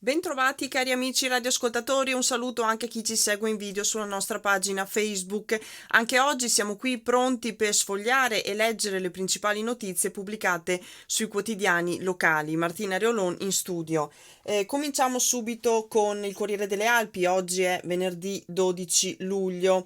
Bentrovati cari amici radioascoltatori, un saluto anche a chi ci segue in video sulla nostra pagina Facebook. Anche oggi siamo qui pronti per sfogliare e leggere le principali notizie pubblicate sui quotidiani locali. Martina Reolon in studio. Cominciamo subito con il Corriere delle Alpi, oggi è venerdì 12 luglio.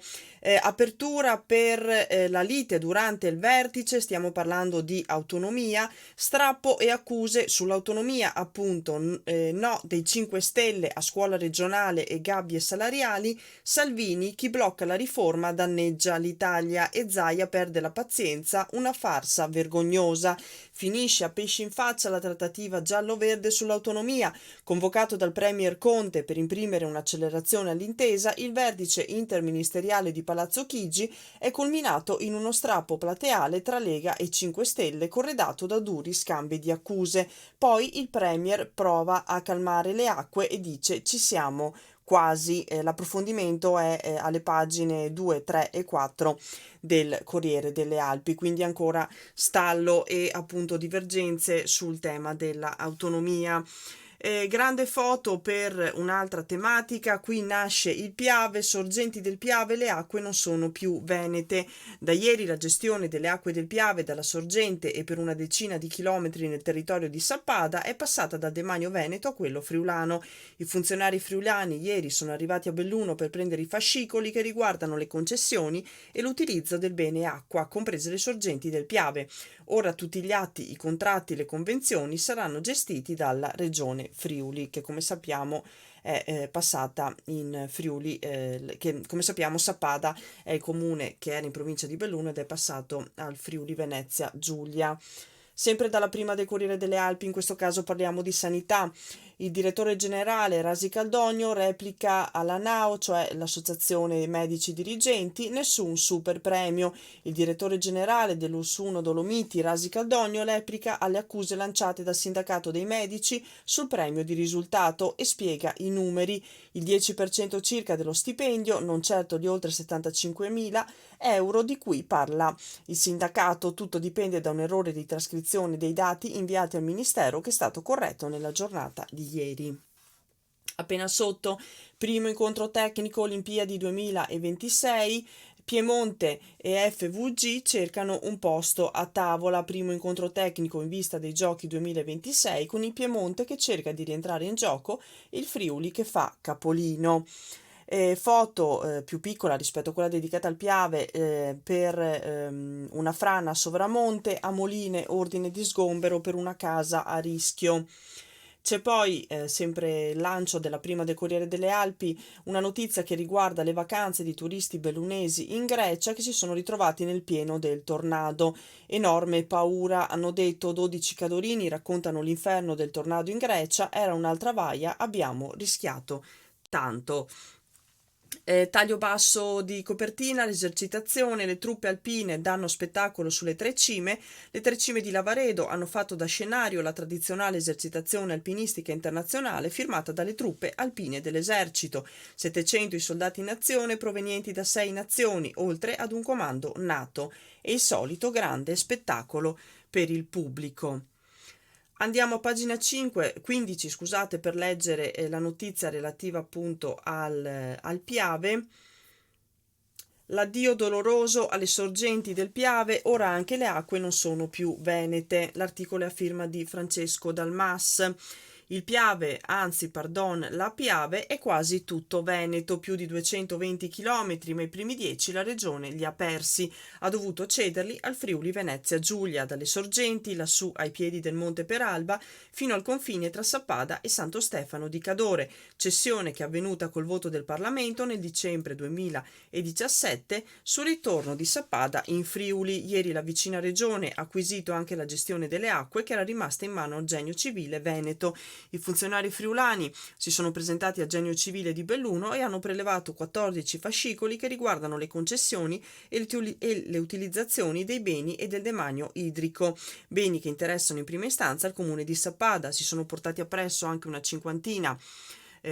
Apertura per la lite durante il vertice, stiamo parlando di autonomia, strappo e accuse sull'autonomia, appunto, no dei 5 Stelle a scuola regionale e gabbie salariali, Salvini, chi blocca la riforma danneggia l'Italia e Zaia perde la pazienza, una farsa vergognosa. Finisce a pesci in faccia la trattativa giallo-verde sull'autonomia, convocato dal premier Conte per imprimere un'accelerazione all'intesa, il vertice interministeriale di Palazzo Chigi è culminato in uno strappo plateale tra Lega e 5 Stelle corredato da duri scambi di accuse. Poi il premier prova a calmare le acque e dice ci siamo quasi. L'approfondimento è alle pagine 2, 3 e 4 del Corriere delle Alpi, quindi ancora stallo e appunto divergenze sul tema dell'autonomia. Grande foto per un'altra tematica, qui nasce il Piave, sorgenti del Piave, le acque non sono più venete. Da ieri la gestione delle acque del Piave dalla sorgente e per una decina di chilometri nel territorio di Sappada è passata dal demanio veneto a quello friulano. I funzionari friulani ieri sono arrivati a Belluno per prendere i fascicoli che riguardano le concessioni e l'utilizzo del bene acqua, comprese le sorgenti del Piave. Ora tutti gli atti, i contratti, le convenzioni saranno gestiti dalla Regione Friuli, che come sappiamo è passata in Friuli, che come sappiamo Sappada è il comune che era in provincia di Belluno ed è passato al Friuli Venezia Giulia. Sempre dalla prima del Corriere delle Alpi, in questo caso parliamo di sanità. Il direttore generale Rasi Caldogno replica alla NAO, cioè l'Associazione Medici Dirigenti, nessun super premio. Il direttore generale dell'US1 Dolomiti, Rasi Caldogno, replica alle accuse lanciate dal sindacato dei medici sul premio di risultato e spiega i numeri. Il 10% circa dello stipendio, non certo di oltre 75.000 euro di cui parla il sindacato, tutto dipende da un errore di trascrizione dei dati inviati al Ministero che è stato corretto nella giornata di ieri. Appena sotto, primo incontro tecnico Olimpiadi 2026, Piemonte e FVG cercano un posto a tavola, primo incontro tecnico in vista dei Giochi 2026 con il Piemonte che cerca di rientrare in gioco e il Friuli che fa capolino. Foto più piccola rispetto a quella dedicata al Piave per una frana a Sovramonte, a Moline ordine di sgombero per una casa a rischio. C'è poi, sempre il lancio della prima del Corriere delle Alpi, una notizia che riguarda le vacanze di turisti bellunesi in Grecia che si sono ritrovati nel pieno del tornado. Enorme paura, hanno detto 12 cadorini, raccontano l'inferno del tornado in Grecia, era un'altra vaia, abbiamo rischiato tanto. Taglio basso di copertina, l'esercitazione, le truppe alpine danno spettacolo sulle tre cime. Le tre cime di Lavaredo hanno fatto da scenario la tradizionale esercitazione alpinistica internazionale firmata dalle truppe alpine dell'esercito. 700 i soldati in azione provenienti da 6 nazioni, oltre ad un comando NATO e il solito grande spettacolo per il pubblico. Andiamo a pagina 15, scusate, per leggere la notizia relativa appunto al Piave. L'addio doloroso alle sorgenti del Piave, ora anche le acque non sono più venete. L'articolo è a firma di Francesco Dalmas. Il Piave, anzi, pardon, la Piave è quasi tutto Veneto, più di 220 chilometri, ma i primi 10 la regione li ha persi. Ha dovuto cederli al Friuli Venezia Giulia, dalle sorgenti lassù ai piedi del Monte Peralba fino al confine tra Sappada e Santo Stefano di Cadore, cessione che è avvenuta col voto del Parlamento nel dicembre 2017 sul ritorno di Sappada in Friuli. Ieri la vicina regione ha acquisito anche la gestione delle acque che era rimasta in mano al Genio Civile Veneto. I funzionari friulani si sono presentati al Genio Civile di Belluno e hanno prelevato 14 fascicoli che riguardano le concessioni e le utilizzazioni dei beni e del demanio idrico, beni che interessano in prima istanza il comune di Sappada. Si sono portati appresso anche una cinquantina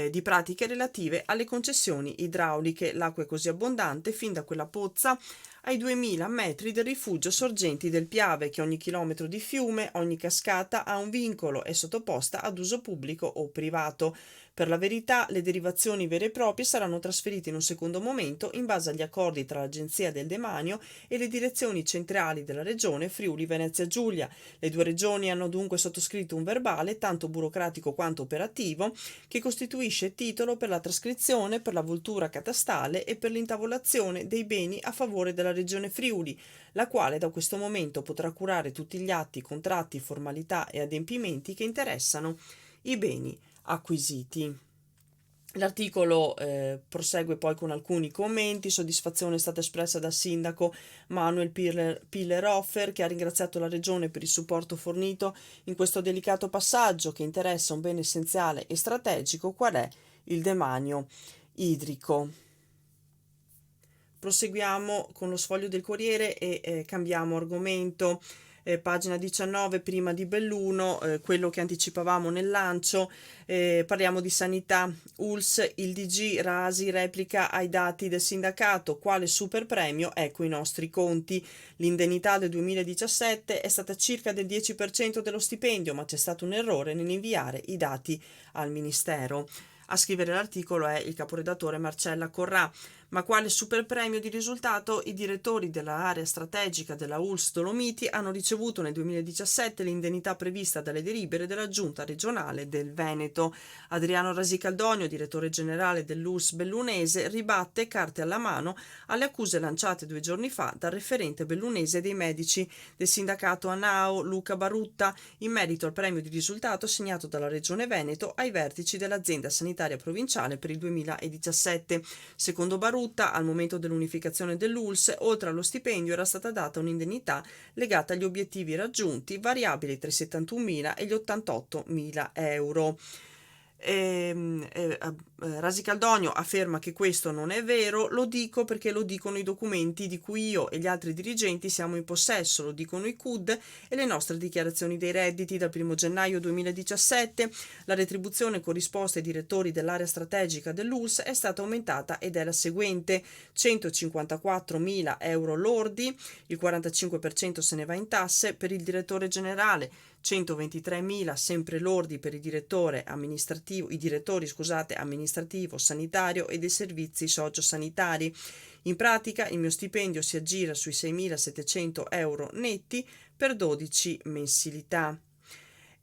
di pratiche relative alle concessioni idrauliche. L'acqua è così abbondante fin da quella pozza ai 2000 metri del rifugio Sorgenti del Piave, che ogni chilometro di fiume, ogni cascata ha un vincolo, è sottoposta ad uso pubblico o privato. Per la verità, le derivazioni vere e proprie saranno trasferite in un secondo momento in base agli accordi tra l'Agenzia del Demanio e le direzioni centrali della regione Friuli Venezia Giulia. Le due regioni hanno dunque sottoscritto un verbale, tanto burocratico quanto operativo, che costituisce titolo per la trascrizione, per la voltura catastale e per l'intavolazione dei beni a favore della regione Friuli, la quale da questo momento potrà curare tutti gli atti, contratti, formalità e adempimenti che interessano i beni acquisiti. L'articolo prosegue poi con alcuni commenti. Soddisfazione è stata espressa dal sindaco Manuel Pillerhofer, che ha ringraziato la regione per il supporto fornito in questo delicato passaggio che interessa un bene essenziale e strategico qual è il demanio idrico. Proseguiamo con lo sfoglio del Corriere e cambiamo argomento. Pagina 19, prima di Belluno, quello che anticipavamo nel lancio, parliamo di sanità. ULSS, il DG Rasi replica ai dati del sindacato, quale super premio, ecco i nostri conti. L'indennità del 2017 è stata circa del 10% dello stipendio, ma c'è stato un errore nell'inviare i dati al Ministero. A scrivere l'articolo è il caporedattore Marcella Corrà. Ma quale super premio di risultato? I direttori dell'area strategica della ULSS Dolomiti hanno ricevuto nel 2017 l'indennità prevista dalle delibere della Giunta regionale del Veneto. Adriano Rasicaldonio, direttore generale dell'ULSS bellunese, ribatte carte alla mano alle accuse lanciate 2 giorni fa dal referente bellunese dei medici del sindacato ANAO, Luca Barutta, in merito al premio di risultato assegnato dalla Regione Veneto ai vertici dell'azienda sanitaria provinciale per il 2017. Secondo Barutta, al momento dell'unificazione dell'ULSS, oltre allo stipendio era stata data un'indennità legata agli obiettivi raggiunti, variabili tra i 71.000 e gli 88.000 euro. Rasicaldonio afferma che questo non è vero. Lo dico perché lo dicono i documenti di cui io e gli altri dirigenti siamo in possesso, lo dicono i CUD e le nostre dichiarazioni dei redditi. Dal 1 gennaio 2017 la retribuzione corrisposta ai direttori dell'area strategica dell'ULSS è stata aumentata ed è la seguente: 154.000 euro lordi, il 45% se ne va in tasse. Per il direttore generale 123.000 sempre lordi per il direttore amministrativo, amministrativo, sanitario e dei servizi sociosanitari. In pratica il mio stipendio si aggira sui 6.700 euro netti per 12 mensilità.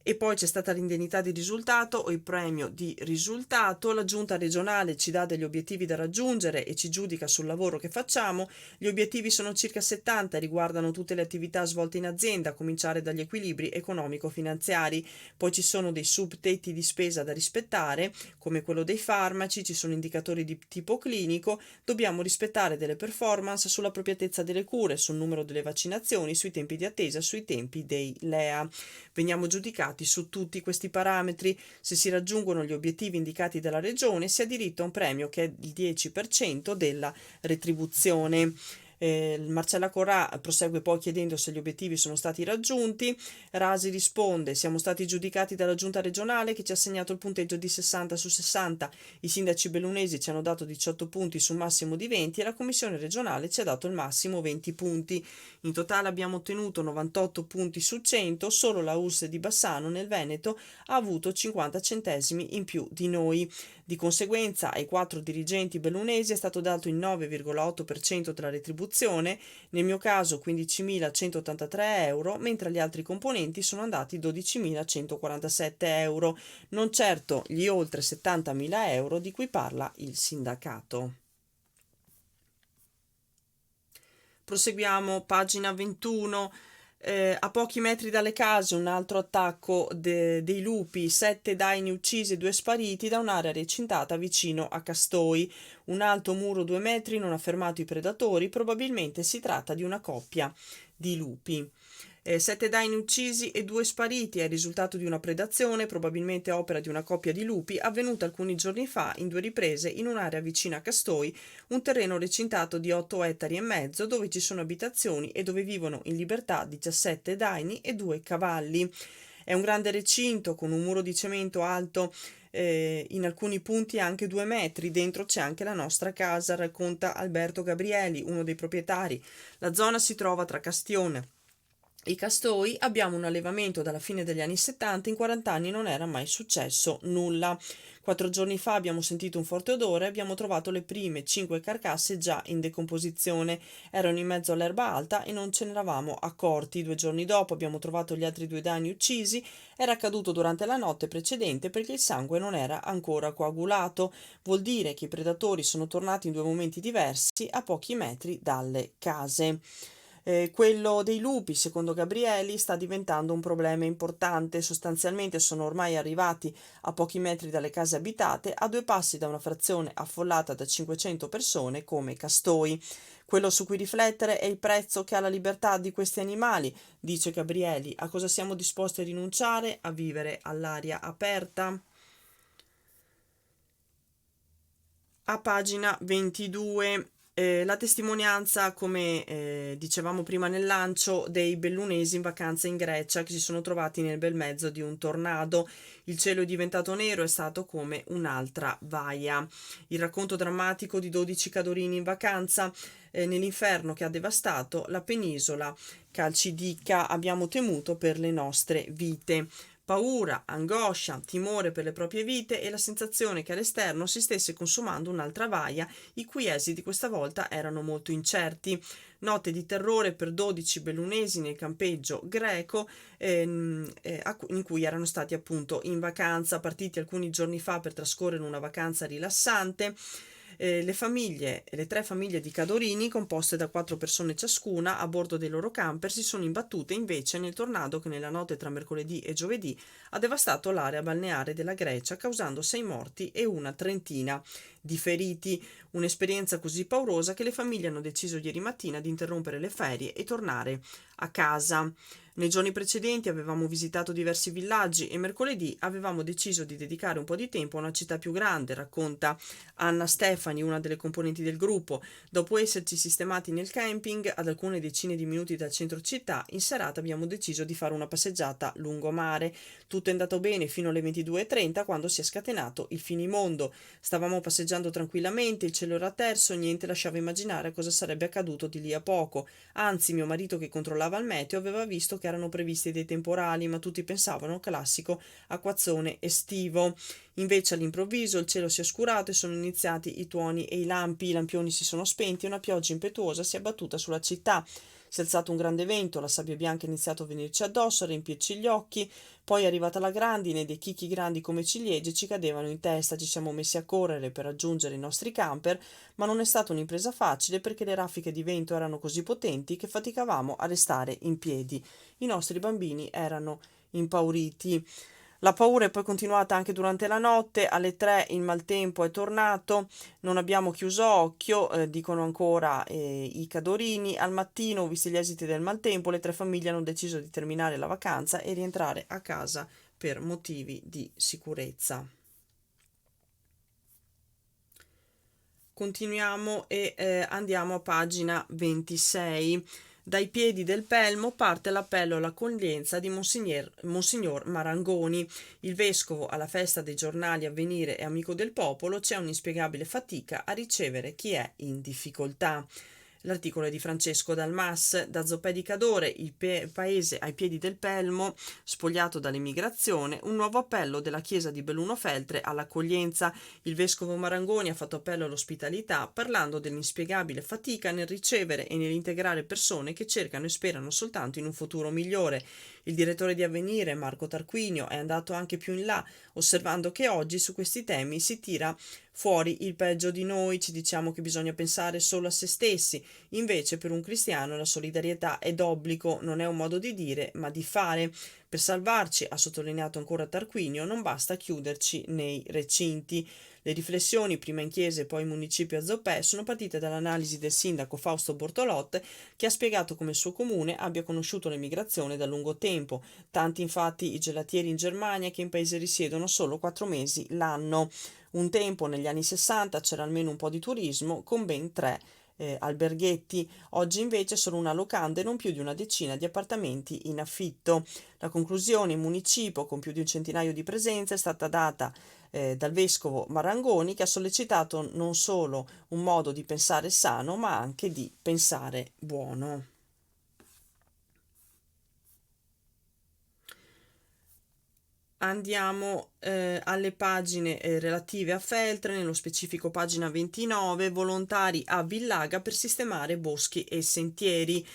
E poi c'è stata l'indennità di risultato o il premio di risultato. La giunta regionale ci dà degli obiettivi da raggiungere e ci giudica sul lavoro che facciamo. Gli obiettivi sono circa 70 e riguardano tutte le attività svolte in azienda, a cominciare dagli equilibri economico-finanziari. Poi ci sono dei subtetti di spesa da rispettare, come quello dei farmaci, ci sono indicatori di tipo clinico, dobbiamo rispettare delle performance sull'appropriatezza delle cure, sul numero delle vaccinazioni, sui tempi di attesa, sui tempi dei LEA. Veniamo giudicati su tutti questi parametri. Se si raggiungono gli obiettivi indicati dalla regione si ha diritto a un premio che è il 10% della retribuzione. Marcella Corrà prosegue poi chiedendo se gli obiettivi sono stati raggiunti. Rasi risponde: siamo stati giudicati dalla giunta regionale che ci ha assegnato il punteggio di 60 su 60, i sindaci bellunesi ci hanno dato 18 punti su un massimo di 20 e la commissione regionale ci ha dato il massimo 20 punti. In totale abbiamo ottenuto 98 punti su 100, solo la ULSS di Bassano nel Veneto ha avuto 50 centesimi in più di noi. Di conseguenza ai 4 dirigenti bellunesi è stato dato il 9,8% della retribuzione, nel mio caso 15.183 euro, mentre agli altri componenti sono andati 12.147 euro, non certo gli oltre 70.000 euro di cui parla il sindacato. Proseguiamo, pagina 21. A pochi metri dalle case un altro attacco dei lupi, 7 daini uccisi e 2 spariti da un'area recintata vicino a Castoi. Un alto muro 2 metri non ha fermato i predatori, probabilmente si tratta di una coppia di lupi. 7 daini uccisi e 2 spariti è il risultato di una predazione, probabilmente opera di una coppia di lupi, avvenuta alcuni giorni fa in 2 riprese in un'area vicina a Castoi, un terreno recintato di 8 ettari e mezzo dove ci sono abitazioni e dove vivono in libertà 17 daini e 2 cavalli. È un grande recinto con un muro di cemento alto in alcuni punti anche 2 metri. Dentro c'è anche la nostra casa, racconta Alberto Gabrieli, uno dei proprietari. La zona si trova tra Castione e Castoi. Abbiamo un allevamento dalla fine degli anni 70, in 40 anni non era mai successo nulla. 4 giorni fa abbiamo sentito un forte odore e abbiamo trovato le prime 5 carcasse già in decomposizione. Erano in mezzo all'erba alta e non ce ne eravamo accorti. 2 giorni dopo abbiamo trovato gli altri 2 dani uccisi. Era accaduto durante la notte precedente perché il sangue non era ancora coagulato. Vuol dire che i predatori sono tornati in 2 momenti diversi a pochi metri dalle case. Quello dei lupi, secondo Gabrieli, sta diventando un problema importante. Sostanzialmente sono ormai arrivati a pochi metri dalle case abitate, a 2 passi da una frazione affollata da 500 persone come Castoi. Quello su cui riflettere è il prezzo che ha la libertà di questi animali, dice Gabrieli. A cosa siamo disposti a rinunciare? A vivere all'aria aperta? A pagina 22 la testimonianza, come dicevamo prima nel lancio, dei bellunesi in vacanza in Grecia che si sono trovati nel bel mezzo di un tornado. Il cielo è diventato nero, è stato come un'altra vaia. Il racconto drammatico di 12 cadorini in vacanza nell'inferno che ha devastato la penisola calcidica. Abbiamo temuto per le nostre vite. Paura, angoscia, timore per le proprie vite e la sensazione che all'esterno si stesse consumando un'altra vaia, i cui esiti questa volta erano molto incerti. Notte di terrore per 12 bellunesi nel campeggio greco in cui erano stati appunto in vacanza, partiti alcuni giorni fa per trascorrere una vacanza rilassante. Le 3 famiglie di Cadorini, composte da 4 persone ciascuna, a bordo dei loro camper, si sono imbattute invece nel tornado che nella notte tra mercoledì e giovedì ha devastato l'area balneare della Grecia, causando 6 morti e una trentina di feriti. Un'esperienza così paurosa che le famiglie hanno deciso ieri mattina di interrompere le ferie e tornare a casa. Nei giorni precedenti avevamo visitato diversi villaggi e mercoledì avevamo deciso di dedicare un po' di tempo a una città più grande, racconta Anna Stefani, una delle componenti del gruppo. Dopo esserci sistemati nel camping ad alcune decine di minuti dal centro città, in serata abbiamo deciso di fare una passeggiata lungomare. Tutto è andato bene fino alle 22:30 quando si è scatenato il finimondo. Stavamo passeggiando tranquillamente, il cielo era terso, niente lasciava immaginare cosa sarebbe accaduto di lì a poco. Anzi, mio marito, che controllava il meteo, aveva visto che erano previsti dei temporali, ma tutti pensavano al classico acquazzone estivo. Invece all'improvviso il cielo si è oscurato e sono iniziati i tuoni e i lampioni si sono spenti e una pioggia impetuosa si è abbattuta sulla città. Si è alzato un grande vento, la sabbia bianca ha iniziato a venirci addosso, a riempirci gli occhi, poi è arrivata la grandine, dei chicchi grandi come ciliegie ci cadevano in testa, ci siamo messi a correre per raggiungere i nostri camper, ma non è stata un'impresa facile perché le raffiche di vento erano così potenti che faticavamo a restare in piedi. I nostri bambini erano impauriti. La paura è poi continuata anche durante la notte, alle 3 il maltempo è tornato, non abbiamo chiuso occhio, dicono ancora i Cadorini. Al mattino, visti gli esiti del maltempo, le 3 famiglie hanno deciso di terminare la vacanza e rientrare a casa per motivi di sicurezza. Continuiamo e andiamo a pagina 26. Dai piedi del Pelmo parte l'appello all'accoglienza di Monsignor Marangoni. Il vescovo, alla festa dei giornali Avvenire e Amico del Popolo, c'è un'inspiegabile fatica a ricevere chi è in difficoltà. L'articolo è di Francesco Dalmas. Da Zoppè di Cadore, il paese ai piedi del Pelmo, spogliato dall'immigrazione, un nuovo appello della chiesa di Belluno Feltre all'accoglienza. Il vescovo Marangoni ha fatto appello all'ospitalità, parlando dell'inspiegabile fatica nel ricevere e nell'integrare persone che cercano e sperano soltanto in un futuro migliore. Il direttore di Avvenire, Marco Tarquinio, è andato anche più in là, osservando che oggi su questi temi si tira fuori il peggio di noi, ci diciamo che bisogna pensare solo a se stessi. Invece per un cristiano la solidarietà è d'obbligo, non è un modo di dire ma di fare. Per salvarci, ha sottolineato ancora Tarquinio, non basta chiuderci nei recinti. Le riflessioni, prima in chiesa e poi in municipio a Zoppè, sono partite dall'analisi del sindaco Fausto Bortolot, che ha spiegato come il suo comune abbia conosciuto l'emigrazione da lungo tempo. Tanti infatti i gelatieri in Germania che in paese risiedono solo 4 mesi l'anno. Un tempo, negli anni 60, c'era almeno un po' di turismo, con ben 3 alberghetti. Oggi invece sono una locanda e non più di una decina di appartamenti in affitto. La conclusione in municipio, con più di un centinaio di presenze, è stata data dal vescovo Marangoni, che ha sollecitato non solo un modo di pensare sano, ma anche di pensare buono. Andiamo alle pagine relative a Feltre, nello specifico pagina 29, volontari a Villaga per sistemare boschi e sentieri.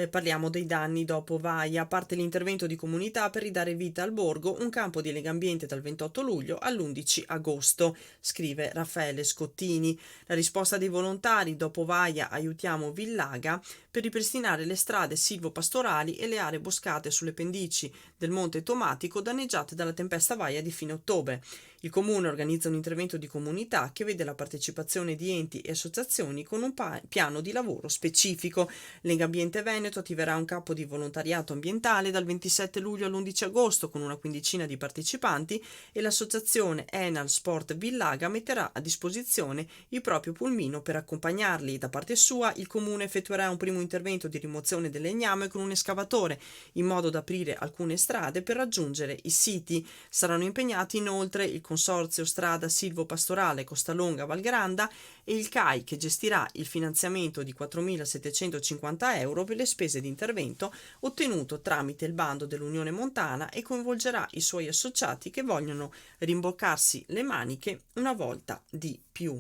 Parliamo dei danni dopo Vaia. A parte l'intervento di comunità per ridare vita al borgo, un campo di Legambiente dal 28 luglio all'11 agosto, scrive Raffaele Scottini. La risposta dei volontari dopo Vaia aiutiamo Villaga per ripristinare le strade silvopastorali e le aree boscate sulle pendici del Monte Tomatico danneggiate dalla tempesta Vaia di fine ottobre. Il comune organizza un intervento di comunità che vede la partecipazione di enti e associazioni con un piano di lavoro specifico. Legambiente Veneto attiverà un capo di volontariato ambientale dal 27 luglio all'11 agosto con una quindicina di partecipanti e l'associazione Enal Sport Villaga metterà a disposizione il proprio pulmino per accompagnarli. Da parte sua il comune effettuerà un primo intervento di rimozione del legname con un escavatore in modo da aprire alcune strade per raggiungere i siti. Saranno impegnati inoltre il Consorzio Strada Silvopastorale Costalonga Valgranda e il CAI, che gestirà il finanziamento di 4.750 euro per le spese di intervento ottenuto tramite il bando dell'Unione Montana e coinvolgerà i suoi associati che vogliono rimboccarsi le maniche una volta di più.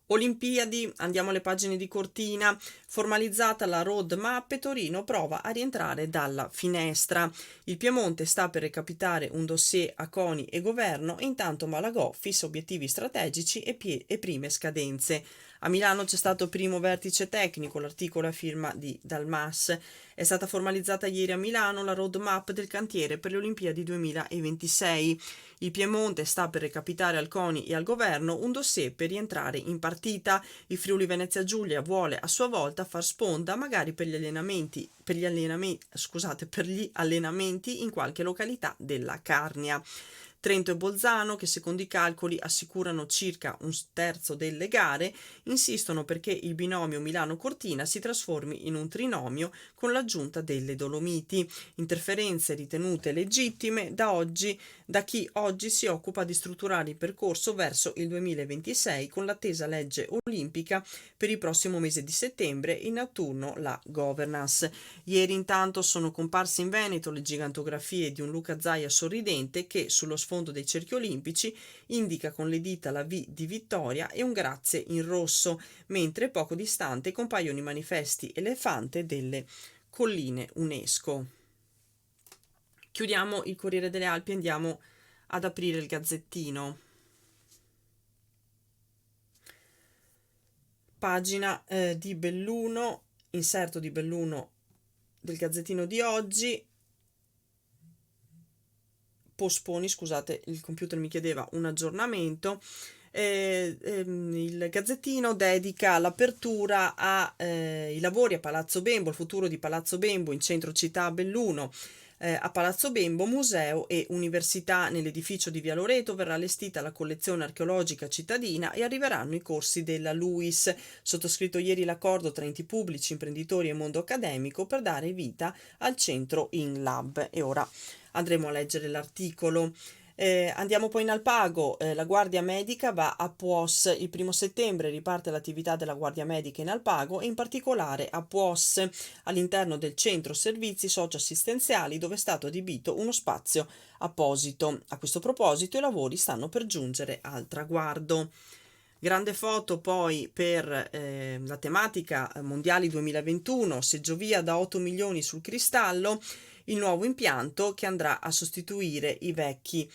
Olimpiadi, andiamo alle pagine di Cortina. Formalizzata la roadmap e Torino prova a rientrare dalla finestra. Il Piemonte sta per recapitare un dossier a CONI e governo e intanto Malagò fissa obiettivi strategici e prime scadenze. A Milano c'è stato il primo vertice tecnico, l'articolo a firma di Dalmas. È stata formalizzata ieri a Milano la roadmap del cantiere per le Olimpiadi 2026. Il Piemonte sta per recapitare al CONI e al governo un dossier per rientrare in partita. Il Friuli Venezia Giulia vuole a sua volta far sponda magari per gli allenamenti in qualche località della Carnia. Trento e Bolzano, che secondo i calcoli assicurano circa un terzo delle gare, insistono perché il binomio Milano-Cortina si trasformi in un trinomio con l'aggiunta delle Dolomiti. Interferenze ritenute legittime da chi oggi si occupa di strutturare il percorso verso il 2026 con l'attesa legge olimpica per il prossimo mese di settembre, in autunno la governance. Ieri intanto sono comparse in Veneto le gigantografie di un Luca Zaia sorridente che sullo sfondo dei cerchi olimpici indica con le dita la V di vittoria e un grazie in rosso, mentre poco distante compaiono i manifesti elefante delle colline UNESCO. Chiudiamo il Corriere delle Alpi e andiamo ad aprire il Gazzettino. Pagina di Belluno, inserto di Belluno del Gazzettino di oggi. Scusate, il computer mi chiedeva un aggiornamento. Il Gazzettino dedica l'apertura ai lavori a Palazzo Bembo, il futuro di Palazzo Bembo in centro città a Belluno. A Palazzo Bembo, museo e università. Nell'edificio di Via Loreto verrà allestita la collezione archeologica cittadina e arriveranno i corsi della LUIS. Sottoscritto ieri l'accordo tra enti pubblici, imprenditori e mondo accademico per dare vita al centro in lab. E ora andremo a leggere l'articolo. Andiamo poi in Alpago. La Guardia Medica va a Puos. Il 1 settembre riparte l'attività della Guardia Medica in Alpago e in particolare a Puos, all'interno del centro servizi socioassistenziali, dove è stato adibito uno spazio apposito. A questo proposito i lavori stanno per giungere al traguardo. Grande foto poi per la tematica mondiali 2021, seggiovia da 8 milioni sul cristallo, il nuovo impianto che andrà a sostituire i vecchi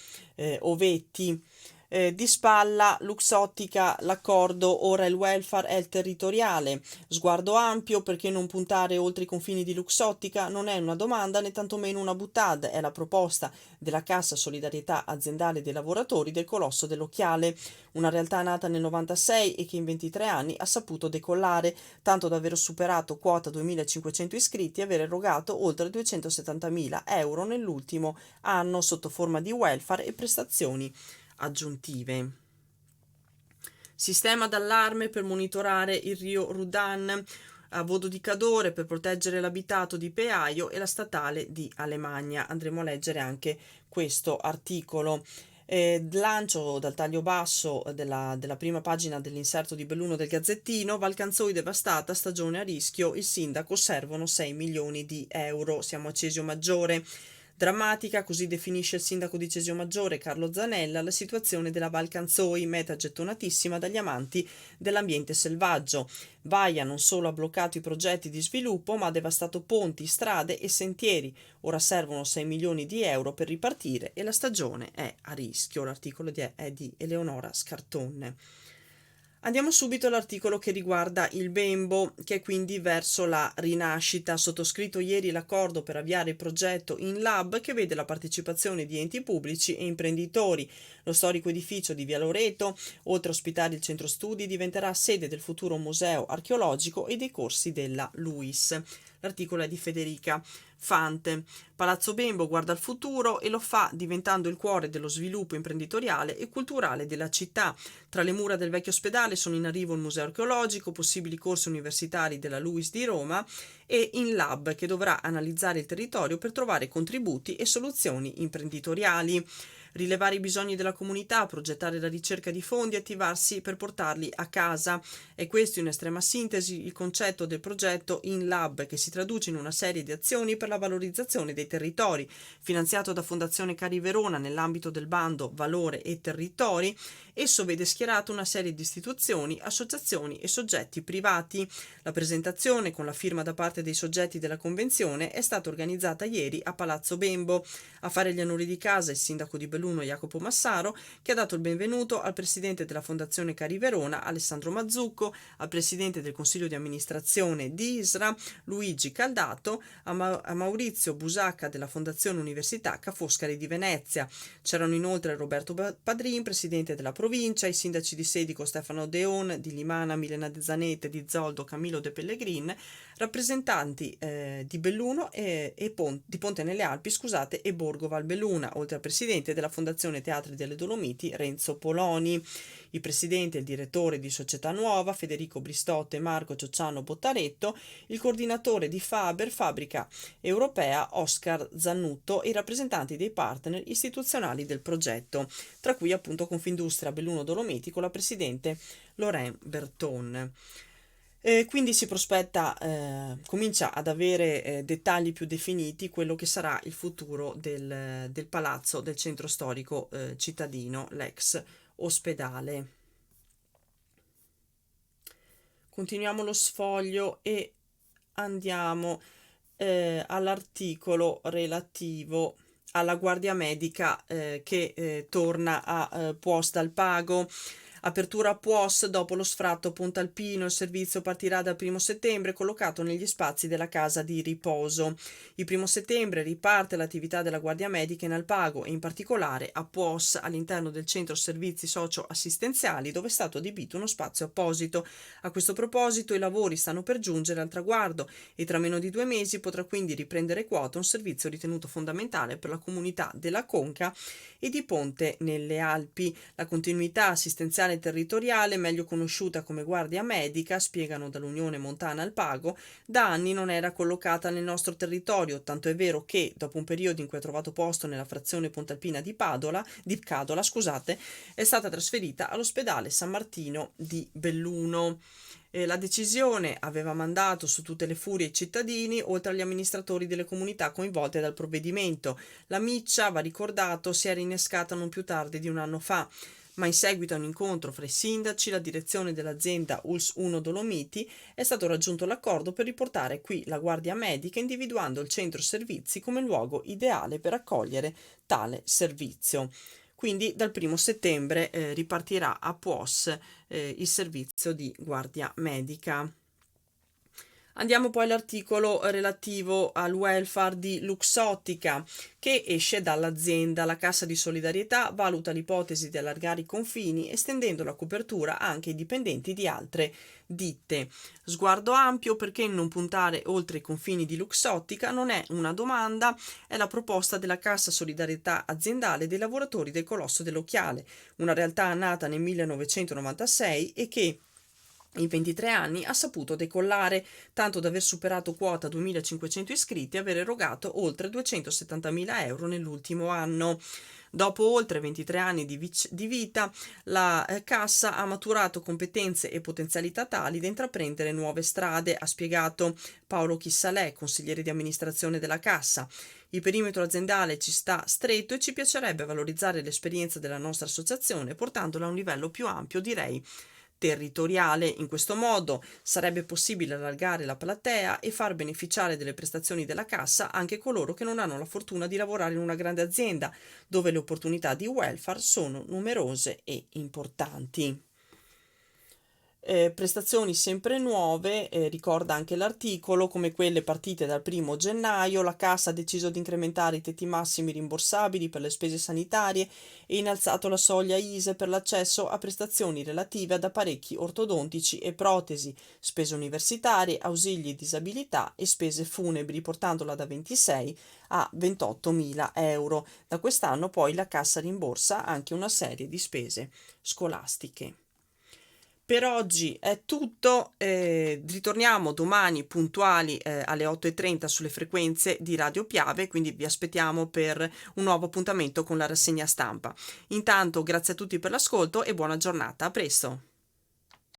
ovetti. Di spalla Luxottica, l'accordo, ora il welfare è il territoriale. Sguardo ampio, perché non puntare oltre i confini di Luxottica? Non è una domanda né tantomeno una boutade, è la proposta della Cassa Solidarietà Aziendale dei Lavoratori del Colosso dell'Occhiale, una realtà nata nel 96 e che in 23 anni ha saputo decollare, tanto da aver superato quota 2.500 iscritti e aver erogato oltre 270.000 euro nell'ultimo anno sotto forma di welfare e prestazioni aggiuntive. Sistema d'allarme per monitorare il Rio Rudan, a Vodo di Cadore per proteggere l'abitato di Peaio e la statale di Alemagna. Andremo a leggere anche questo articolo. Lancio dal taglio basso della prima pagina dell'inserto di Belluno del Gazzettino: Valcanzoi devastata, stagione a rischio, il sindaco, servono 6 milioni di euro. Siamo a Cesio Maggiore. Drammatica, così definisce il sindaco di Cesio Maggiore Carlo Zanella la situazione della Valcanzoi, meta gettonatissima dagli amanti dell'ambiente selvaggio. Vaia non solo ha bloccato i progetti di sviluppo, ma ha devastato ponti, strade e sentieri. Ora servono 6 milioni di euro per ripartire e la stagione è a rischio. L'articolo è di Eleonora Scartonne. Andiamo subito all'articolo che riguarda il Bembo, che è quindi verso la rinascita. Sottoscritto ieri l'accordo per avviare il progetto In Lab, che vede la partecipazione di enti pubblici e imprenditori. Lo storico edificio di Via Loreto, oltre a ospitare il centro studi, diventerà sede del futuro museo archeologico e dei corsi della LUIS. L'articolo è di Federica Fante. Palazzo Bembo guarda al futuro e lo fa diventando il cuore dello sviluppo imprenditoriale e culturale della città. Tra le mura del vecchio ospedale sono in arrivo il museo archeologico, possibili corsi universitari della LUIS di Roma e In Lab, che dovrà analizzare il territorio per trovare contributi e soluzioni imprenditoriali. Rilevare i bisogni della comunità, progettare la ricerca di fondi e attivarsi per portarli a casa. È questo in estrema sintesi il concetto del progetto In Lab, che si traduce in una serie di azioni per la valorizzazione dei territori, finanziato da Fondazione Cari Verona nell'ambito del bando Valore e Territori. Esso vede schierata una serie di istituzioni, associazioni e soggetti privati. La presentazione, con la firma da parte dei soggetti della convenzione, è stata organizzata ieri a Palazzo Bembo. A fare gli onori di casa il sindaco di Belluno Jacopo Massaro, che ha dato il benvenuto al presidente della Fondazione Cari Verona Alessandro Mazzucco, al presidente del consiglio di amministrazione di ISRA Luigi Caldato, a Maurizio Busacca della Fondazione Università Ca' Foscari di Venezia. C'erano inoltre Roberto Padrin, presidente della provincia, i sindaci di Sedico Stefano Deon, di Limana Milena De Zanette, di Zoldo Camillo De Pellegrin, rappresentanti di Belluno di Ponte nelle Alpi, e Borgo Valbelluna, oltre al presidente della Fondazione Teatri delle Dolomiti Renzo Poloni. Il presidente e il direttore di Società Nuova Federico Bristotte e Marco Ciociano Bottaretto, il coordinatore di Faber Fabbrica Europea Oscar Zannutto e i rappresentanti dei partner istituzionali del progetto, tra cui appunto Confindustria Belluno Dolomiti con la presidente Lorraine Berton. Quindi si prospetta, comincia ad avere dettagli più definiti quello che sarà il futuro del palazzo del centro storico cittadino, l'ex ospedale. Continuiamo lo sfoglio e andiamo all'articolo relativo alla guardia medica che torna a PUOS dal pago. Apertura PUOS dopo lo sfratto Pontalpino, il servizio partirà dal 1 settembre collocato negli spazi della casa di riposo. Il 1 settembre riparte l'attività della guardia medica in Alpago e in particolare a PUOS all'interno del centro servizi socio-assistenziali, dove è stato adibito uno spazio apposito. A questo proposito i lavori stanno per giungere al traguardo e tra meno di 2 mesi potrà quindi riprendere quota un servizio ritenuto fondamentale per la comunità della Conca e di Ponte nelle Alpi. La continuità assistenziale territoriale, meglio conosciuta come guardia medica, spiegano dall'Unione Montana Alpago, da anni non era collocata nel nostro territorio, tanto è vero che dopo un periodo in cui ha trovato posto nella frazione pontalpina di Cadola, è stata trasferita all'ospedale San Martino di Belluno. La decisione aveva mandato su tutte le furie i cittadini, oltre agli amministratori delle comunità coinvolte dal provvedimento. La miccia, va ricordato, si era innescata non più tardi di un anno fa, ma in seguito a un incontro fra i sindaci, la direzione dell'azienda ULS 1 Dolomiti, è stato raggiunto l'accordo per riportare qui la guardia medica, individuando il centro servizi come luogo ideale per accogliere tale servizio. Quindi dal 1 settembre ripartirà a PUOS il servizio di guardia medica. Andiamo poi all'articolo relativo al welfare di Luxottica, che esce dall'azienda. La Cassa di Solidarietà valuta l'ipotesi di allargare i confini, estendendo la copertura anche ai dipendenti di altre ditte. Sguardo ampio, perché non puntare oltre i confini di Luxottica? Non è una domanda, è la proposta della Cassa Solidarietà Aziendale dei lavoratori del Colosso dell'Occhiale, una realtà nata nel 1996 e che in 23 anni ha saputo decollare, tanto da aver superato quota 2.500 iscritti e aver erogato oltre 270.000 euro nell'ultimo anno. Dopo oltre 23 anni di vita, la Cassa ha maturato competenze e potenzialità tali da intraprendere nuove strade, ha spiegato Paolo Chissalè, consigliere di amministrazione della Cassa. Il perimetro aziendale ci sta stretto e ci piacerebbe valorizzare l'esperienza della nostra associazione portandola a un livello più ampio, direi territoriale. In questo modo sarebbe possibile allargare la platea e far beneficiare delle prestazioni della Cassa anche coloro che non hanno la fortuna di lavorare in una grande azienda, dove le opportunità di welfare sono numerose e importanti. Prestazioni sempre nuove, ricorda anche l'articolo, come quelle partite dal 1 gennaio. La Cassa ha deciso di incrementare i tetti massimi rimborsabili per le spese sanitarie e innalzato la soglia ISEE per l'accesso a prestazioni relative ad apparecchi ortodontici e protesi, spese universitarie, ausili e disabilità e spese funebri, portandola da 26 a 28.000 euro. Da quest'anno poi la Cassa rimborsa anche una serie di spese scolastiche. Per oggi è tutto, ritorniamo domani puntuali alle 8:30 sulle frequenze di Radio Piave, quindi vi aspettiamo per un nuovo appuntamento con la rassegna stampa. Intanto grazie a tutti per l'ascolto e buona giornata, a presto!